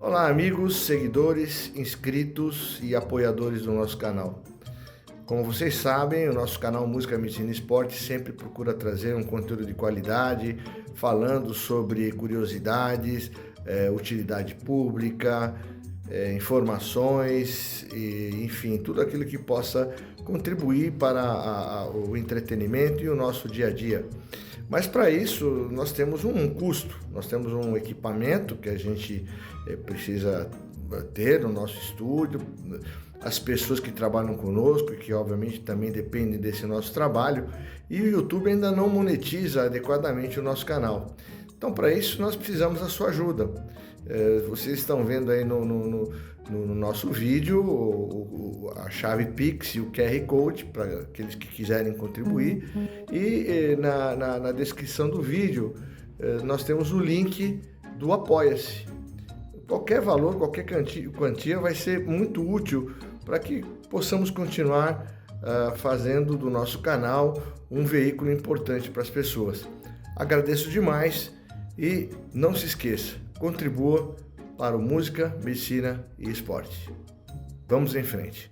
Olá, amigos, seguidores, inscritos e apoiadores do nosso canal. Como vocês sabem, o nosso canal Música, Medicina e Esporte sempre procura trazer um conteúdo de qualidade, falando sobre curiosidades, utilidade pública, informações, e, enfim, tudo aquilo que possa contribuir para o entretenimento e o nosso dia a dia. Mas para isso nós temos um custo, nós temos um equipamento que a gente precisa ter no nosso estúdio, as pessoas que trabalham conosco, que obviamente também dependem desse nosso trabalho, e o YouTube ainda não monetiza adequadamente o nosso canal. Então, para isso, nós precisamos da sua ajuda. Vocês estão vendo aí no nosso vídeo a chave Pix e o QR Code para aqueles que quiserem contribuir. E na descrição do vídeo nós temos o link do Apoia-se. Qualquer valor, qualquer quantia vai ser muito útil para que possamos continuar fazendo do nosso canal um veículo importante para as pessoas. Agradeço demais e não se esqueça, contribua para o Música, Medicina e Esporte. Vamos em frente.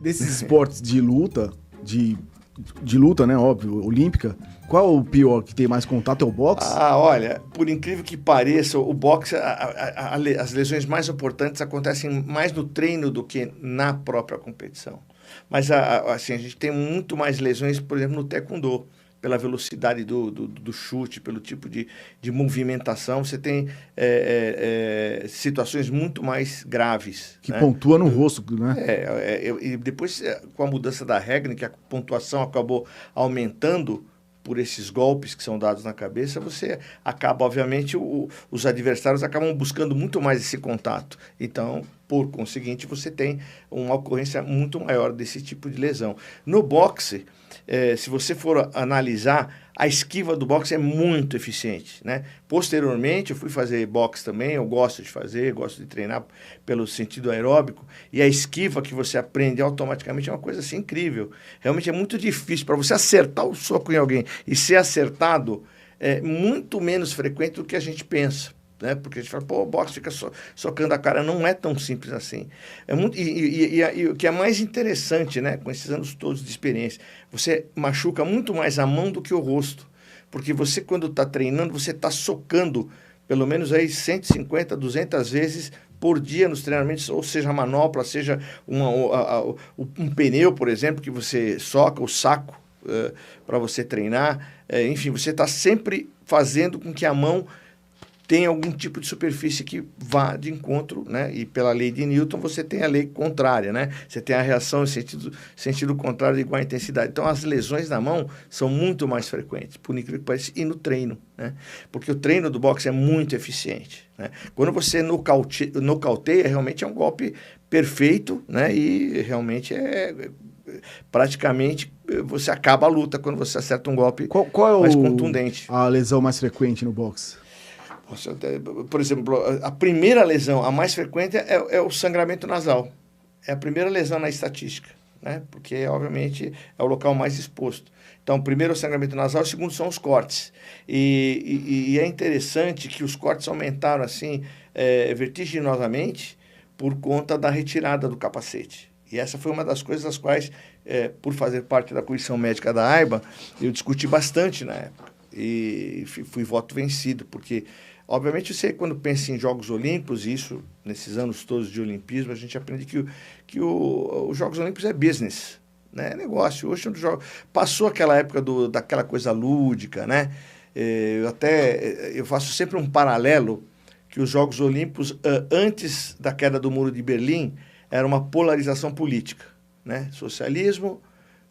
Desses esportes de luta, de luta, né, óbvio, olímpica, qual o pior que tem mais contato é o boxe? Olha, por incrível que pareça, o boxe, as lesões mais importantes acontecem mais no treino do que na própria competição. Mas, assim, a gente tem muito mais lesões, por exemplo, no taekwondo, pela velocidade do chute, pelo tipo de movimentação, você tem situações muito mais graves. Que pontua no rosto, né? E depois, com a mudança da regra, em que a pontuação acabou aumentando por esses golpes que são dados na cabeça, você acaba, obviamente, os adversários acabam buscando muito mais esse contato. Então, por conseguinte, você tem uma ocorrência muito maior desse tipo de lesão. No boxe, se você for analisar, a esquiva do boxe é muito eficiente, né? Posteriormente, eu fui fazer boxe também, eu gosto de fazer, gosto de treinar pelo sentido aeróbico, e a esquiva que você aprende automaticamente é uma coisa assim incrível. Realmente é muito difícil. Para você acertar o soco em alguém e ser acertado, é muito menos frequente do que a gente pensa. Né? Porque a gente fala, o boxe fica socando a cara. Não é tão simples assim. E o que é mais interessante, né, com esses anos todos de experiência, você machuca muito mais a mão do que o rosto. Porque você, quando está treinando, você está socando pelo menos aí 150, 200 vezes por dia nos treinamentos, ou seja, a manopla, seja um pneu, por exemplo, que você soca, o saco para você treinar. Enfim, você está sempre fazendo com que a mão tem algum tipo de superfície que vá de encontro, né? E pela lei de Newton você tem a lei contrária, né? Você tem a reação em sentido contrário de igual intensidade. Então as lesões na mão são muito mais frequentes, por incrível que pareça, e no treino, né? Porque o treino do boxe é muito eficiente, né? Quando você nocauteia, realmente é um golpe perfeito, né? E realmente praticamente você acaba a luta quando você acerta um golpe mais contundente. A lesão mais frequente no boxe? Por exemplo, a primeira lesão, a mais frequente, é o sangramento nasal. É a primeira lesão na estatística, né? Porque, obviamente, é o local mais exposto. Então, o primeiro é o sangramento nasal, o segundo são os cortes. E é interessante que os cortes aumentaram, assim, vertiginosamente por conta da retirada do capacete. E essa foi uma das coisas das quais, por fazer parte da comissão médica da AIBA, eu discuti bastante na época. E fui voto vencido, porque... Obviamente, você, quando pensa em Jogos Olímpicos, isso, nesses anos todos de olimpismo, a gente aprende que os Jogos Olímpicos é business, né? É negócio. Hoje, passou aquela época daquela coisa lúdica, né? Eu faço sempre um paralelo que os Jogos Olímpicos, antes da queda do Muro de Berlim, era uma polarização política, né? Socialismo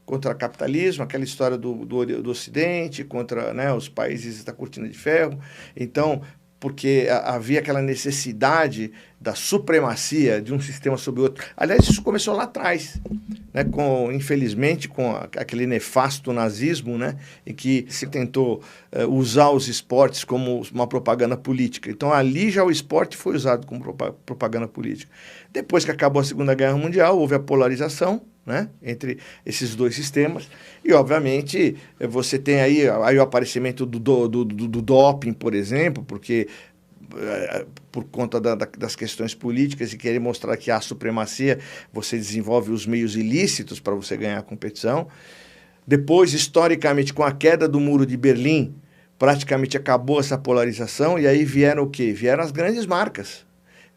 contra capitalismo, aquela história do Ocidente, contra, né, os países da cortina de ferro. Então, porque havia aquela necessidade da supremacia de um sistema sobre o outro. Aliás, isso começou lá atrás, né, infelizmente, com aquele nefasto nazismo, né, em que se tentou usar os esportes como uma propaganda política. Então, ali já o esporte foi usado como propaganda política. Depois que acabou a Segunda Guerra Mundial, houve a polarização, né, entre esses dois sistemas, e obviamente você tem aí o aparecimento do doping, por exemplo, porque por conta das questões políticas e querer mostrar que há supremacia, você desenvolve os meios ilícitos para você ganhar a competição. Depois, historicamente, com a queda do Muro de Berlim, praticamente acabou essa polarização, e aí vieram o quê? Vieram as grandes marcas,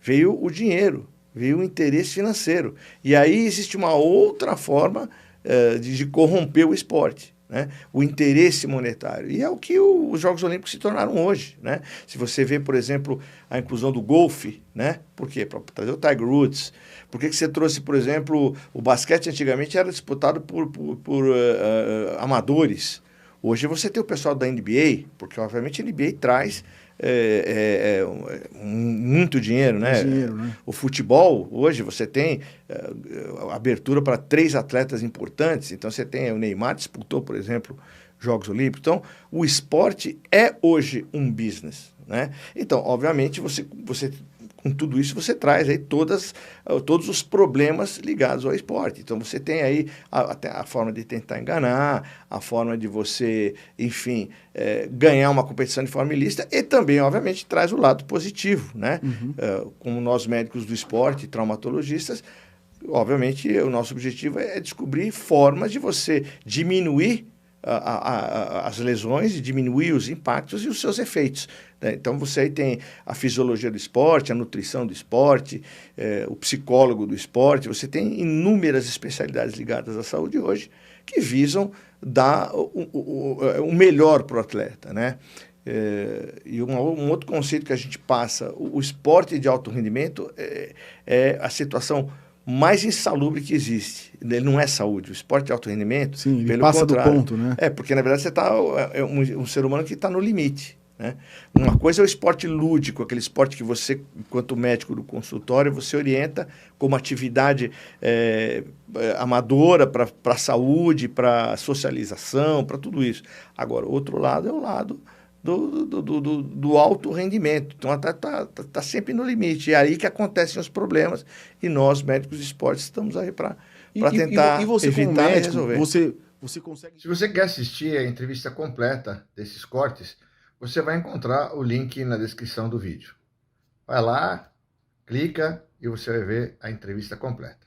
veio o dinheiro, veio o interesse financeiro. E aí existe uma outra forma de corromper o esporte, né? O interesse monetário. E é o que os Jogos Olímpicos se tornaram hoje, né? Se você vê, por exemplo, a inclusão do golfe, né? Por quê? Para trazer o Tiger Woods. Por que você trouxe, por exemplo, o basquete antigamente era disputado por amadores. Hoje você tem o pessoal da NBA, porque obviamente a NBA traz muito dinheiro, né? O futebol, hoje você tem abertura para 3 atletas importantes. Então você tem o Neymar, disputou, por exemplo, Jogos Olímpicos. Então, o esporte é hoje um business, né? Então, obviamente, você com tudo isso, você traz aí todos os problemas ligados ao esporte. Então, você tem aí até a forma de tentar enganar, a forma de você, enfim, ganhar uma competição de forma ilícita, e também, obviamente, traz o lado positivo, né? Como nós médicos do esporte, traumatologistas, obviamente, o nosso objetivo é descobrir formas de você diminuir as lesões e diminuir os impactos e os seus efeitos, né? Então, você aí tem a fisiologia do esporte, a nutrição do esporte, o psicólogo do esporte, você tem inúmeras especialidades ligadas à saúde hoje que visam dar o melhor para o atleta, né? E um outro conceito que a gente passa, o esporte de alto rendimento é a situação mais insalubre que existe. Ele não é saúde. O esporte de alto rendimento, sim, ele pelo passa contrário, do ponto, né? Porque, na verdade, você está um ser humano que está no limite, né? Uma coisa é o esporte lúdico, aquele esporte que você, enquanto médico do consultório, você orienta como atividade amadora para a saúde, para socialização, para tudo isso. Agora, o outro lado é o lado do alto rendimento. Então, está sempre no limite. É aí que acontecem os problemas, e nós, médicos de esporte, estamos aí para tentar você, evitar como médico, e resolver. Você consegue... Se você quer assistir a entrevista completa desses cortes, você vai encontrar o link na descrição do vídeo. Vai lá, clica e você vai ver a entrevista completa.